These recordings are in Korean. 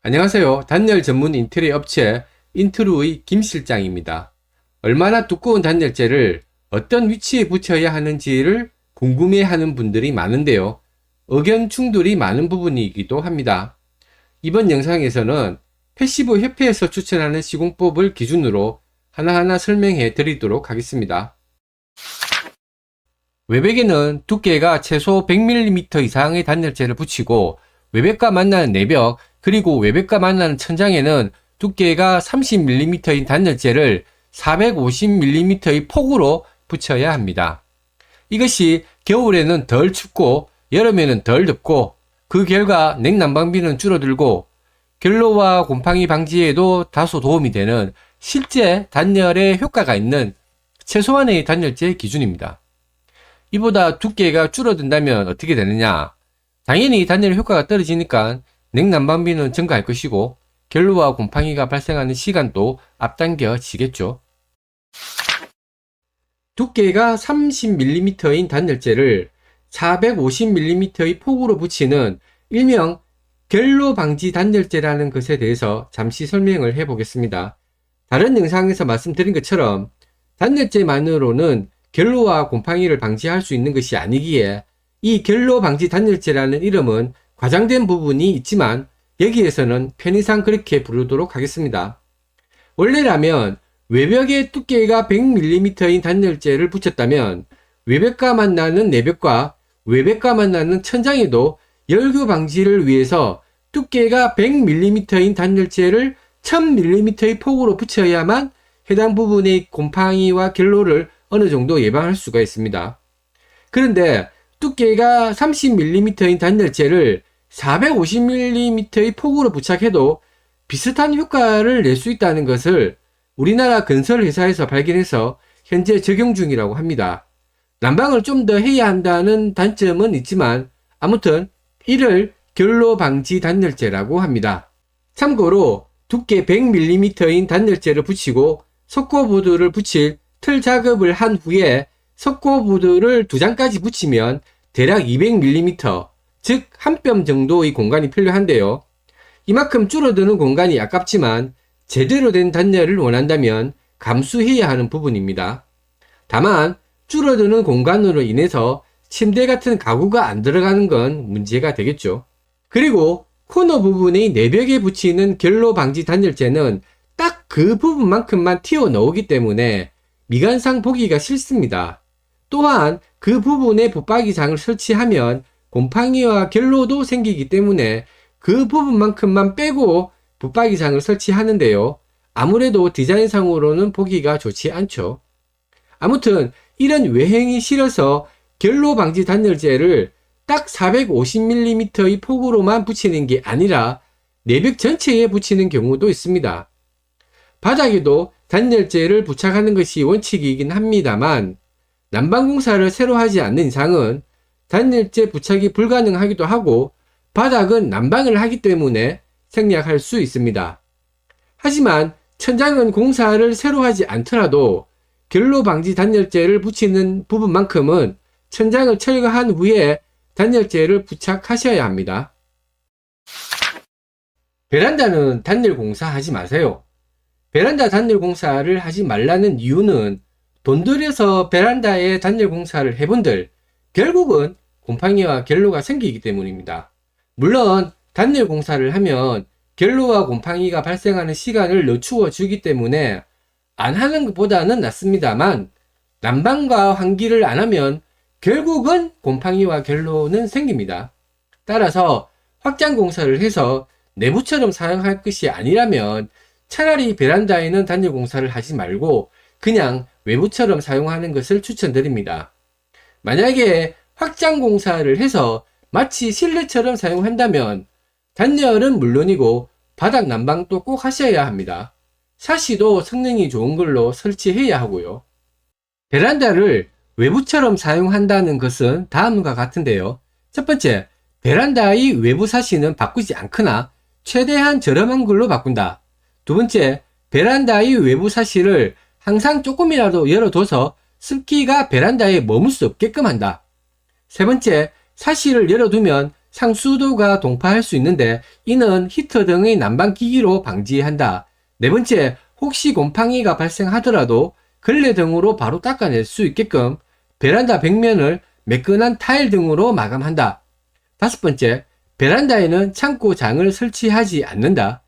안녕하세요. 단열 전문 인테리어 업체 인트루의 김 실장입니다. 얼마나 두꺼운 단열재를 어떤 위치에 붙여야 하는지를 궁금해하는 분들이 많은데요. 의견 충돌이 많은 부분이기도 합니다. 이번 영상에서는 패시브 협회에서 추천하는 시공법을 기준으로 하나하나 설명해 드리도록 하겠습니다. 외벽에는 두께가 최소 100mm 이상의 단열재를 붙이고 외벽과 만나는 내벽 그리고 외벽과 만나는 천장에는 두께가 30mm인 단열재를 450mm의 폭으로 붙여야 합니다. 이것이 겨울에는 덜 춥고 여름에는 덜 덥고 그 결과 냉난방비는 줄어들고 결로와 곰팡이 방지에도 다소 도움이 되는 실제 단열에 효과가 있는 최소한의 단열재 기준입니다. 이보다 두께가 줄어든다면 어떻게 되느냐? 당연히 단열 효과가 떨어지니까 냉난방비는 증가할 것이고 결로와 곰팡이가 발생하는 시간도 앞당겨지겠죠. 두께가 30mm인 단열재를 450mm의 폭으로 붙이는 일명 결로 방지 단열재라는 것에 대해서 잠시 설명을 해보겠습니다. 다른 영상에서 말씀드린 것처럼 단열재만으로는 결로와 곰팡이를 방지할 수 있는 것이 아니기에 이 결로 방지 단열재라는 이름은 과장된 부분이 있지만 여기에서는 편의상 그렇게 부르도록 하겠습니다. 원래라면 외벽에 두께가 100mm인 단열재를 붙였다면 외벽과 만나는 내벽과 외벽과 만나는 천장에도 열교 방지를 위해서 두께가 100mm인 단열재를 1000mm의 폭으로 붙여야만 해당 부분의 곰팡이와 결로를 어느 정도 예방할 수가 있습니다. 그런데 두께가 30mm인 단열재를 450mm의 폭으로 부착해도 비슷한 효과를 낼 수 있다는 것을 우리나라 건설회사에서 발견해서 현재 적용 중이라고 합니다. 난방을 좀 더 해야 한다는 단점은 있지만 아무튼 이를 결로 방지 단열재라고 합니다. 참고로 두께 100mm인 단열재를 붙이고 석고보드를 붙일 틀 작업을 한 후에 석고보드를 2장까지 붙이면 대략 200mm, 즉 한 뼘 정도의 공간이 필요한데요. 이만큼 줄어드는 공간이 아깝지만 제대로 된 단열을 원한다면 감수해야 하는 부분입니다. 다만 줄어드는 공간으로 인해서 침대 같은 가구가 안 들어가는 건 문제가 되겠죠. 그리고 코너 부분의 내벽에 붙이는 결로 방지 단열재는 딱 그 부분만큼만 튀어 나오기 때문에 미관상 보기가 싫습니다. 또한 그 부분에 붙박이장을 설치하면 곰팡이와 결로도 생기기 때문에 그 부분만큼만 빼고 붙박이장을 설치하는데요. 아무래도 디자인상으로는 보기가 좋지 않죠. 아무튼 이런 외행이 싫어서 결로 방지 단열재를 딱 450mm의 폭으로만 붙이는 게 아니라 내벽 전체에 붙이는 경우도 있습니다. 바닥에도 단열재를 부착하는 것이 원칙이긴 합니다만 난방공사를 새로 하지 않는 이상은 단열재 부착이 불가능하기도 하고 바닥은 난방을 하기 때문에 생략할 수 있습니다. 하지만 천장은 공사를 새로 하지 않더라도 결로 방지 단열재를 붙이는 부분만큼은 천장을 철거한 후에 단열재를 부착하셔야 합니다. 베란다는 단열 공사 하지 마세요. 베란다 단열 공사를 하지 말라는 이유는 돈 들여서 베란다에 단열 공사를 해본들 결국은 곰팡이와 결로가 생기기 때문입니다. 물론 단열 공사를 하면 결로와 곰팡이가 발생하는 시간을 늦추어 주기 때문에 안 하는 것보다는 낫습니다만 난방과 환기를 안 하면 결국은 곰팡이와 결로는 생깁니다. 따라서 확장 공사를 해서 내부처럼 사용할 것이 아니라면 차라리 베란다에는 단열 공사를 하지 말고 그냥 외부처럼 사용하는 것을 추천드립니다. 만약에 확장 공사를 해서 마치 실내처럼 사용한다면 단열은 물론이고 바닥 난방도 꼭 하셔야 합니다. 샤시도 성능이 좋은 걸로 설치해야 하고요. 베란다를 외부처럼 사용한다는 것은 다음과 같은데요. 첫 번째, 베란다의 외부 샤시는 바꾸지 않거나 최대한 저렴한 걸로 바꾼다. 두 번째, 베란다의 외부 샤시를 항상 조금이라도 열어둬서 습기가 베란다에 머물 수 없게끔 한다. 세 번째, 샤시를 열어두면 상수도가 동파할 수 있는데 이는 히터 등의 난방기기로 방지한다. 네 번째, 혹시 곰팡이가 발생하더라도 걸레 등으로 바로 닦아낼 수 있게끔 베란다 벽면을 매끈한 타일 등으로 마감한다. 다섯 번째, 베란다에는 창고장을 설치하지 않는다.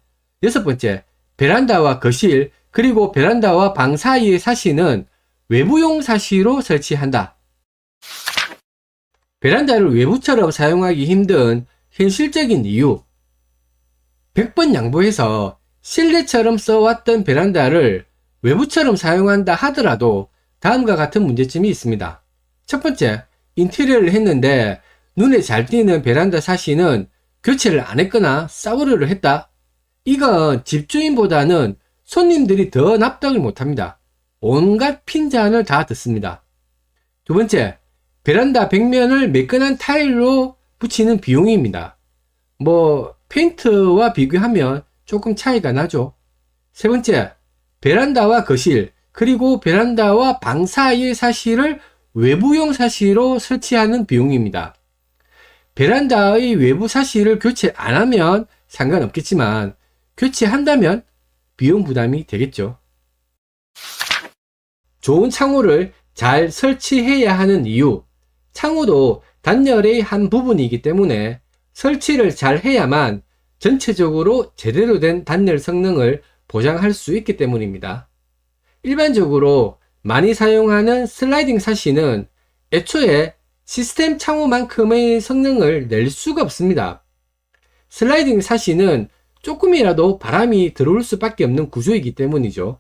여섯 번째, 베란다와 거실 그리고 베란다와 방 사이의 사시는 외부용 사시로 설치한다. 베란다를 외부처럼 사용하기 힘든 현실적인 이유. 100번 양보해서 실내처럼 써왔던 베란다를 외부처럼 사용한다 하더라도 다음과 같은 문제점이 있습니다. 첫 번째, 인테리어를 했는데 눈에 잘 띄는 베란다 사시는 교체를 안 했거나 싸구려를 했다. 이건 집주인보다는 손님들이 더 납득을 못합니다. 온갖 핀잔을 다 듣습니다. 두 번째, 베란다 벽면을 매끈한 타일로 붙이는 비용입니다. 페인트와 비교하면 조금 차이가 나죠. 세 번째, 베란다와 거실 그리고 베란다와 방 사이의 사시를 외부용 사시로 설치하는 비용입니다. 베란다의 외부 사시를 교체 안 하면 상관없겠지만 교체한다면 비용 부담이 되겠죠. 좋은 창호를 잘 설치해야 하는 이유. 창호도 단열의 한 부분이기 때문에 설치를 잘 해야만 전체적으로 제대로 된 단열 성능을 보장할 수 있기 때문입니다. 일반적으로 많이 사용하는 슬라이딩 사시는 애초에 시스템 창호만큼의 성능을 낼 수가 없습니다. 슬라이딩 사시는 조금이라도 바람이 들어올 수밖에 없는 구조이기 때문이죠.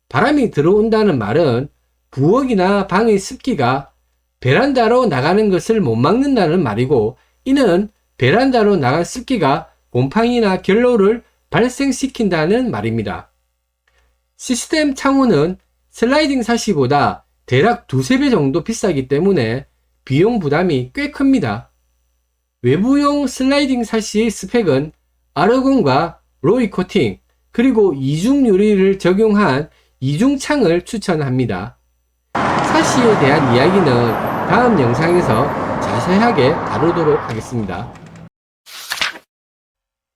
바람이 들어온다는 말은 부엌이나 방의 습기가 베란다로 나가는 것을 못 막는다는 말이고, 이는 베란다로 나간 습기가 곰팡이나 결로를 발생시킨다는 말입니다. 시스템 창호는 슬라이딩 사시보다 대략 두세 배 정도 비싸기 때문에 비용 부담이 꽤 큽니다. 외부용 슬라이딩 사시의 스펙은 아르곤과 로이 코팅 그리고 이중 유리를 적용한 이중창을 추천합니다. 사시에 대한 이야기는 다음 영상에서 자세하게 다루도록 하겠습니다.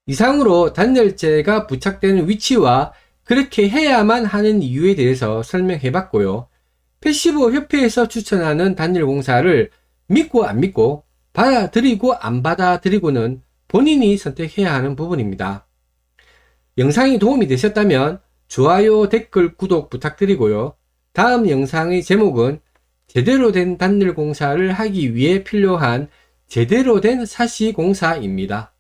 이상으로 단열재가 부착되는 위치와 그렇게 해야만 하는 이유에 대해서 설명해 봤고요. 패시브 협회에서 추천하는 단열 공사를 믿고 안 믿고, 받아들이고 안 받아들이고는 본인이 선택해야 하는 부분입니다. 영상이 도움이 되셨다면 좋아요, 댓글, 구독 부탁드리고요. 다음 영상의 제목은 제대로 된 단열 공사를 하기 위해 필요한 제대로 된 사시 공사입니다.